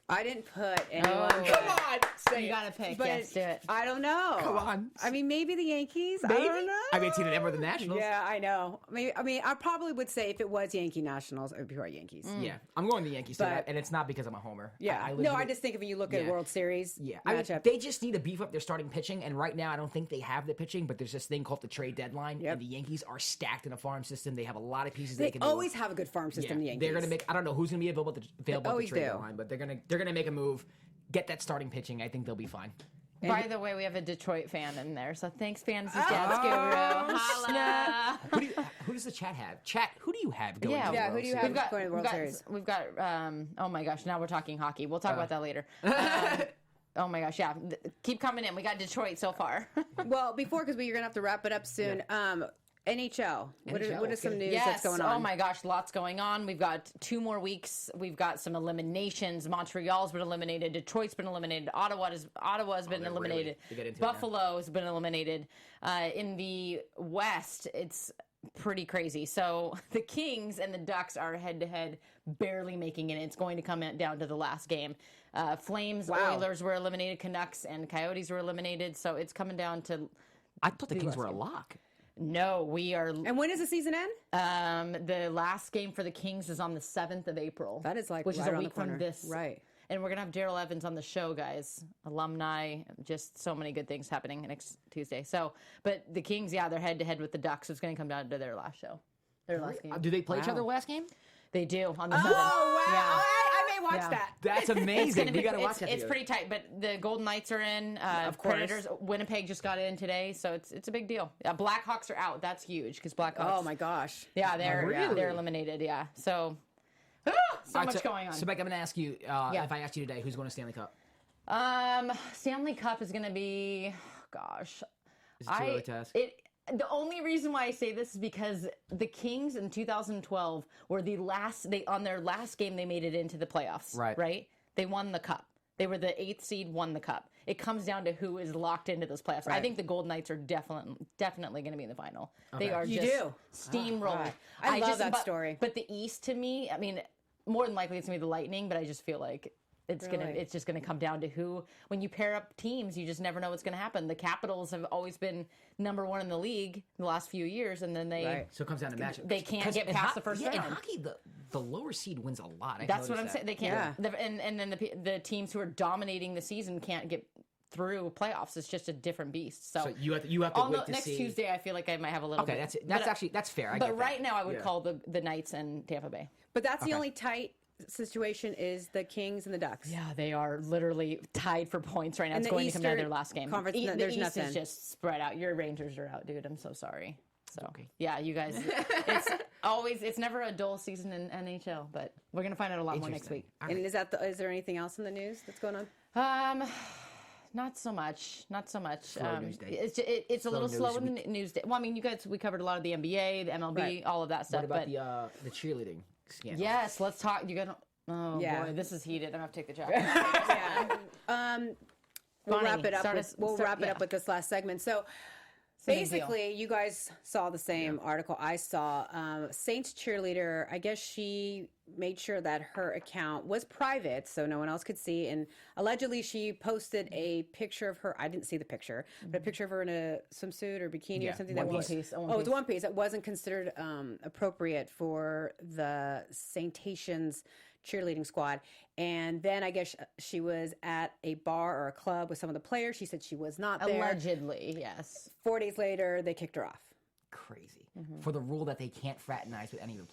I didn't put anyone. Oh. but- on, say You it. gotta pick. But Yes, do it. I don't know. Come on. I mean, maybe the Yankees. I Maybe. don't know. I mean, it's either them or the Nationals. Yeah, I know. I mean, I probably would say if it was Yankee Nationals, it would be our Yankees. Yeah, I'm going the Yankees, too, But- and it's not because I'm a homer. Yeah. I No, legit- I just think if you look at Yeah. World Series Yeah, I mean, matchup. they just need to beef up their starting pitching, and right now I don't think they have the pitching. But there's this thing called the trade deadline, Yep. and the Yankees are stacked in a farm system. They have a lot of pieces they can always move. have a good farm system, Yeah, the Yankees. they're gonna make. I don't know who's gonna be available at the always trade do. deadline, but they're gonna make a move, get that starting pitching. I think they'll be fine. By the way, we have a Detroit fan in there, so thanks, Fantasy Stats Guru. Holla. Who does the chat have? Chat, who do you have going? Yeah, to the yeah, who World do you Series? have? We've got, going to the World we've got, Series. we've got, oh my gosh, now we're talking hockey. We'll talk about that later. Oh my gosh, yeah. Keep coming in. We got Detroit so far. Well, before, because we're going to have to wrap it up soon. NHL. What NHL, is some okay. news Yes. that's going on? Oh my gosh, lots going on. We've got 2 more weeks. We've got some eliminations. Montreal's been eliminated. Detroit's been eliminated. Ottawa's been they're eliminated. really- they get into it now. Buffalo's been eliminated. In the West, it's pretty crazy. So the Kings and the Ducks are head to head, barely making it. It's going to come down to the last game. Flames, Wow. Oilers were eliminated. Canucks and Coyotes were eliminated. So it's coming down to. I thought the Kings were a lock. No, we are. And when does the season end? The last game for the Kings is on the 7th of April. That is like which right is a around the week from corner. this. Right. And we're gonna have Daryl Evans on the show, guys. Alumni, just so many good things happening next Tuesday. So, but the Kings, yeah, they're head to head with the Ducks. So it's gonna come down to their last show, their last game. Do they play each other last game? They do on the 7th. Oh, wow. Yeah. I may watch Yeah. that. That's It's amazing. gonna be, We gotta watch it's, that it's together. pretty tight, but the Golden Knights are in. Of course. Predators, Winnipeg just got in today, so it's a big deal. Blackhawks are out. That's huge because Blackhawks. Oh, my gosh. Yeah, they're Really? they're eliminated. Yeah, so so All right, much going on. So, Beck, I'm going to ask you, if I asked you today, who's going to Stanley Cup? Stanley Cup is going to be, gosh. Is it too early to ask? The only reason why I say this is because the Kings in 2012 were on their last game they made it into the playoffs. Right? They won the cup. They were the 8th seed, won the cup. It comes down to who is locked into those playoffs. I think the Golden Knights are definitely going to be in the final. They are steamrolling. I love that story. But the East, to me, I mean, more than likely it's going to be the Lightning, but I just feel like it's just gonna come down to who. When you pair up teams, you just never know what's gonna happen. The Capitals have always been #1 in the league the last few years, and then so it comes down to matchup. They can't get past the first round. In hockey, the lower seed wins a lot. That's what I'm saying. They can't. Yeah. And then the teams who are dominating the season can't get through playoffs. It's just a different beast. So you have to wait to next see. Tuesday, I feel like I might have a little. Okay, bit. that's fair. But right now, I would call the Knights and Tampa Bay. But that's the only tight situation is the Kings and the Ducks. Yeah, they are literally tied for points right now. It's going to come down to their last game. Conference, the there's East nothing. is just spread out. Your Rangers are out, dude. I'm so sorry. So yeah, you guys. It's never a dull season in NHL, but we're gonna find out a lot more next week. And is there anything else in the news that's going on? Not so much. News day. It's a little slow in the news day. Well, I mean, we covered a lot of the NBA, the MLB, all of that stuff. What about the cheerleading scandal? Yes, let's talk. You got. Oh boy, this is heated. I'm gonna have to take the jacket. We'll wrap it up with this last segment. So basically, you guys saw the same article I saw. Saints cheerleader, I guess she made sure that her account was private so no one else could see. And allegedly, she posted a picture of her. I didn't see the picture, but a picture of her in a swimsuit or bikini or something. It's one piece. It wasn't considered appropriate for the Saintations cheerleading squad. And then I guess she was at a bar or a club with some of the players. She said she was not there. Allegedly, yes. 4 days later, they kicked her off. Crazy. For the rule that they can't fraternize with any of the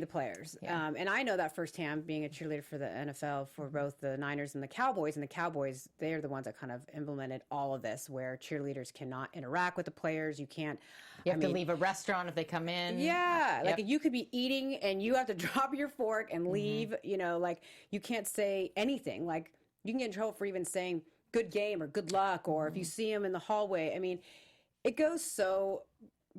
players. Yeah. And I know that firsthand, being a cheerleader for the NFL for both the Niners and the Cowboys. And the Cowboys, they're the ones that kind of implemented all of this, where cheerleaders cannot interact with the players. You can't. You have to leave a restaurant if they come in. Yeah. Like you could be eating and you have to drop your fork and leave. You know, like you can't say anything. Like you can get in trouble for even saying good game or good luck, or if you see them in the hallway. I mean, it goes so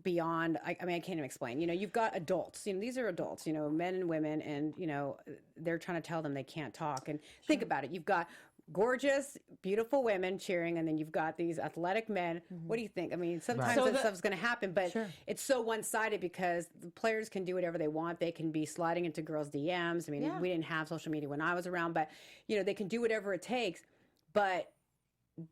beyond. I mean, I can't even explain. You know, you've got adults. You know, these are adults. You know, men and women, and you know, they're trying to tell them they can't talk. And think about it. You've got gorgeous, beautiful women cheering, and then you've got these athletic men. What do you think? I mean, sometimes that stuff's going to happen, but it's so one-sided because the players can do whatever they want. They can be sliding into girls' DMs. I mean, we didn't have social media when I was around, but you know, they can do whatever it takes. But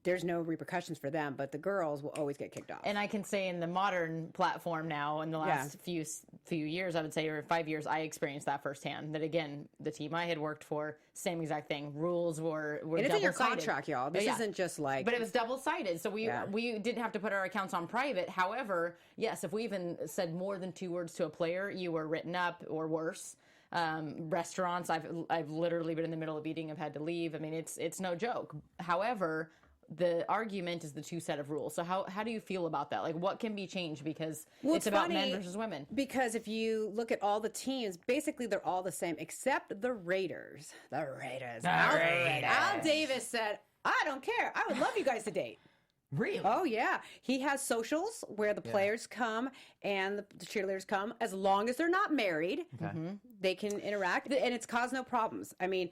there's no repercussions for them, but the girls will always get kicked off. And I can say in the modern platform now, in the last few years, I would say, or 5 years, I experienced that firsthand. That again, the team I had worked for, same exact thing. Rules were and it's in your contract, y'all. This isn't just like. But it was double-sided, so we didn't have to put our accounts on private. However, yes, if we even said more than 2 words to a player, you were written up or worse. Restaurants, I've literally been in the middle of eating, I've had to leave. I mean, it's no joke. However, the argument is the 2 set of rules. So how do you feel about that? Like, what can be changed? Because it's about men versus women. Because if you look at all the teams, basically they're all the same, except the Raiders. The Raiders. Al Davis said, I don't care. I would love you guys to date. Really? Oh, yeah. He has socials where the players come and the cheerleaders come. As long as they're not married, they can interact. And it's caused no problems. I mean,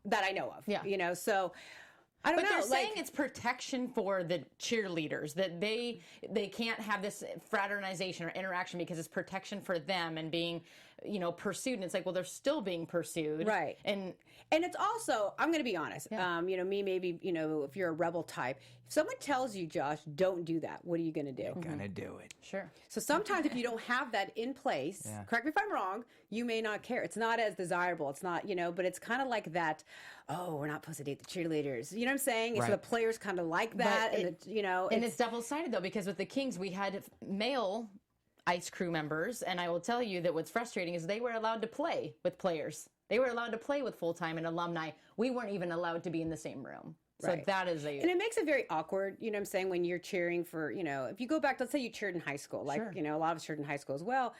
that I know of. Yeah. You know, so I don't know. But they're saying it's protection for the cheerleaders, that they can't have this fraternization or interaction because it's protection for them and being, you know, pursued. And it's like, well, they're still being pursued. Right. And it's also, I'm going to be honest, you know, me, maybe, you know, if you're a rebel type, if someone tells you, Josh, don't do that, what are you going to do? You're going to do it. Sure. So sometimes if you don't have that in place, correct me if I'm wrong, you may not care. It's not as desirable. It's not, you know, but it's kind of like that, oh, we're not supposed to date the cheerleaders. You know what I'm saying? Right. So the players kind of like that. And you know. And it's double-sided, though, because with the Kings, we had male ice crew members. And I will tell you that what's frustrating is they were allowed to play with players. They were allowed to play with full-time and alumni. We weren't even allowed to be in the same room. So that is and it makes it very awkward, you know what I'm saying, when you're cheering for, you know, if you go back, let's say you cheered in high school, like, you know, a lot of us cheered in high school as well,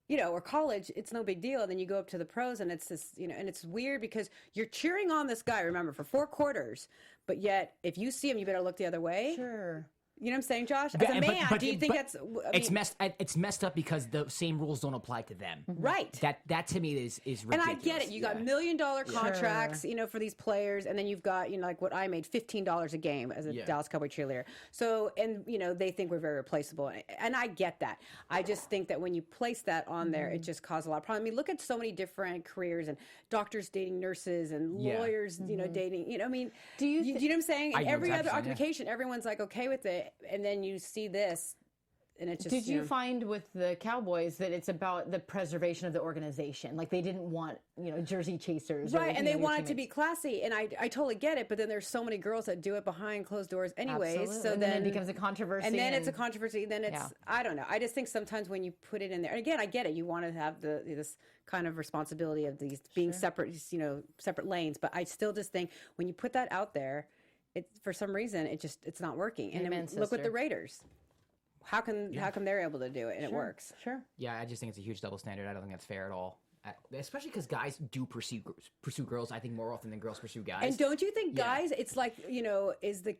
you know, or college, it's no big deal. And then you go up to the pros and it's this, you know, and it's weird because you're cheering on this guy, remember, for 4 quarters, but yet if you see him, you better look the other way. Sure. You know what I'm saying, Josh? As a man, do you think that's? It's messed up because the same rules don't apply to them. Right. That to me is ridiculous. And I get it. You got $1 million contracts, for these players, and then you've got, like what I made, $15 a game as a Dallas Cowboy cheerleader. So, and they think we're very replaceable, and I get that. I just think that when you place that on there, it just causes a lot of problems. I mean, look at so many different careers and doctors dating nurses and lawyers, dating. Do you know what I'm saying? And every other occupation, everyone's like okay with it. And then you see this, and it's just. Did you find with the Cowboys that it's about the preservation of the organization? Like they didn't want, jersey chasers, right? And they want it to be classy, and I totally get it. But then there's so many girls that do it behind closed doors, anyways. Absolutely. So and then it becomes a controversy, and then it's a controversy. Then it's I don't know. I just think sometimes when you put it in there, and again, I get it. You want to have this kind of responsibility of these being separate, separate lanes. But I still just think when you put that out there. For some reason, it's not working. And then look with the Raiders. How come they're able to do it and it works? Sure. Yeah, I just think it's a huge double standard. I don't think that's fair at all. Especially because guys do pursue girls, I think, more often than girls pursue guys. And don't you think guys, it's like, is the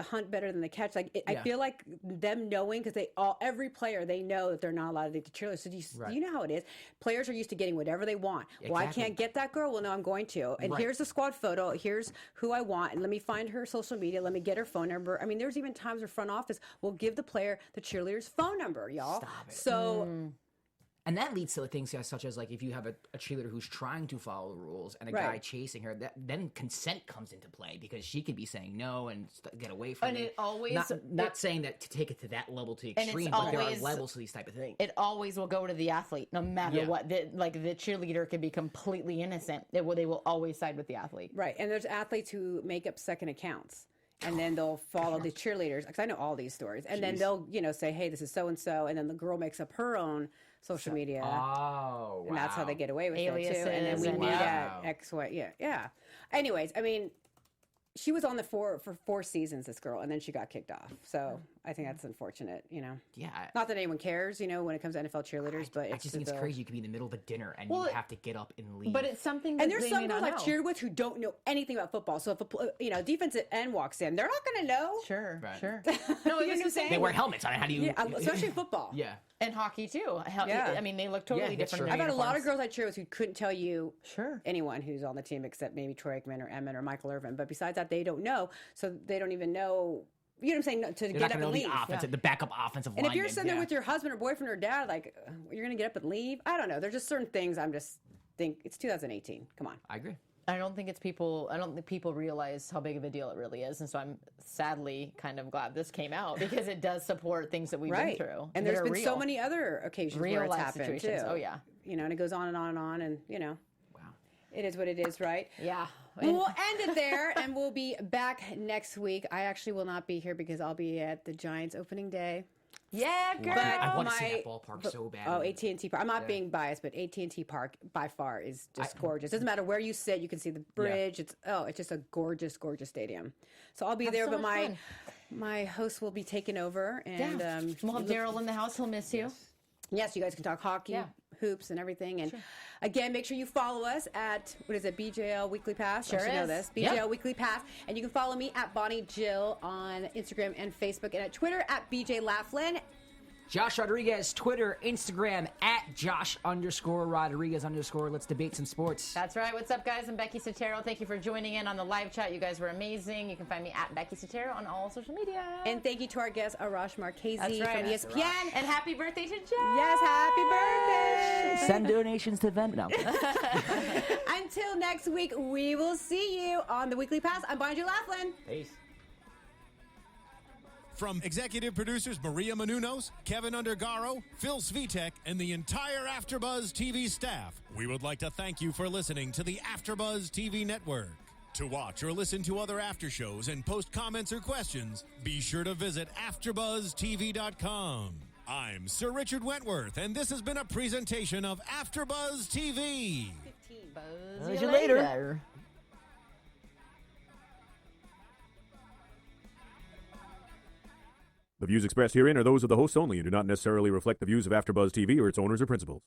hunt better than the catch? Like, I feel like them knowing, because every player, they know that they're not allowed to date the cheerleaders. So you know how it is. Players are used to getting whatever they want. Exactly. Well, I can't get that girl. Well, no, I'm going to. And here's the squad photo. Here's who I want. And let me find her social media. Let me get her phone number. I mean, there's even times where front office will give the player the cheerleader's phone number, y'all. Stop it. So... And that leads to things such as, like, if you have a cheerleader who's trying to follow the rules and a guy chasing her, then consent comes into play because she could be saying no and get away from it. And it always... Not saying that to take it to that level to the extreme, but there are levels to these type of things. It always will go to the athlete, no matter what. The cheerleader can be completely innocent. They will always side with the athlete. Right. And there's athletes who make up second accounts. And then they'll follow the cheerleaders, because I know all these stories. And then they'll, say, hey, this is so-and-so. And then the girl makes up her own social media. Oh, wow. And that's how they get away with Aliases it, too. And then we meet at X, Y, yeah. Anyways, I mean, she was on for 4 seasons, this girl, and then she got kicked off. So I think that's unfortunate, Yeah. Not that anyone cares, when it comes to NFL cheerleaders, but I just think it's crazy. You could be in the middle of a dinner and you have to get up and leave. But it's something that and there's they some may girls not I've know. cheered with who don't know anything about football. So if a defensive end walks in, they're not going to know. Sure. No, you know what I'm saying? They wear helmets. I mean, how do you... Yeah, especially in football. Yeah. And hockey, too. Yeah. I mean, they look totally different. I've had a lot of girls I cheer with who couldn't tell you anyone who's on the team except maybe Troy Aikman or Emmett or Michael Irvin. But besides that, they don't know. So they don't even know... You know what I'm saying? To get up and leave. The backup offensive line. And if you're sitting there with your husband or boyfriend or dad, like, you're going to get up and leave? I don't know. There's just certain things I'm just think it's 2018. Come on. I agree. I don't think people realize how big of a deal it really is. And so I'm sadly kind of glad this came out because it does support things that we've been through. And there's been so many other occasions where it's happened, situations. too. Oh, yeah. And it goes on and on and on. And, Wow. It is what it is, right? Yeah. Well, we'll end it there, and we'll be back next week. I actually will not be here because I'll be at the Giants opening day. Yeah, girl. But I want to see that ballpark so bad. Oh, AT&T Park. I'm not being biased, but AT&T Park by far is just gorgeous. Doesn't matter where you sit, you can see the bridge. Yeah. It's just a gorgeous, gorgeous stadium. So I'll be there, but my host will be taking over, and we'll have Daryl in the house. He'll miss you. Yes, you guys can talk hockey, hoops, and everything. And again, make sure you follow us at, BJL Weekly Pass. Sure you know this. BJL Weekly Pass. And you can follow me at Bonnie Jill on Instagram and Facebook, and at Twitter at BJ Laflin. Josh Rodriguez, Twitter, Instagram, at Josh_Rodriguez_. Let's debate some sports. That's right. What's up, guys? I'm Becky Sattero. Thank you for joining in on the live chat. You guys were amazing. You can find me at Becky Sattero on all social media. And thank you to our guest, Arash Markazi from ESPN. And happy birthday to Josh. Yes, happy birthday. Send donations to Venmo. No. Until next week, we will see you on the Weekly Pass. I'm Bonnie Laughlin. Peace. From executive producers Maria Menounos, Kevin Undergaro, Phil Svitek, and the entire AfterBuzz TV staff, we would like to thank you for listening to the AfterBuzz TV network. To watch or listen to other after shows and post comments or questions, be sure to visit AfterBuzzTV.com. I'm Sir Richard Wentworth, and this has been a presentation of AfterBuzz TV. Buzz you later. The views expressed herein are those of the hosts only and do not necessarily reflect the views of AfterBuzz TV or its owners or principals.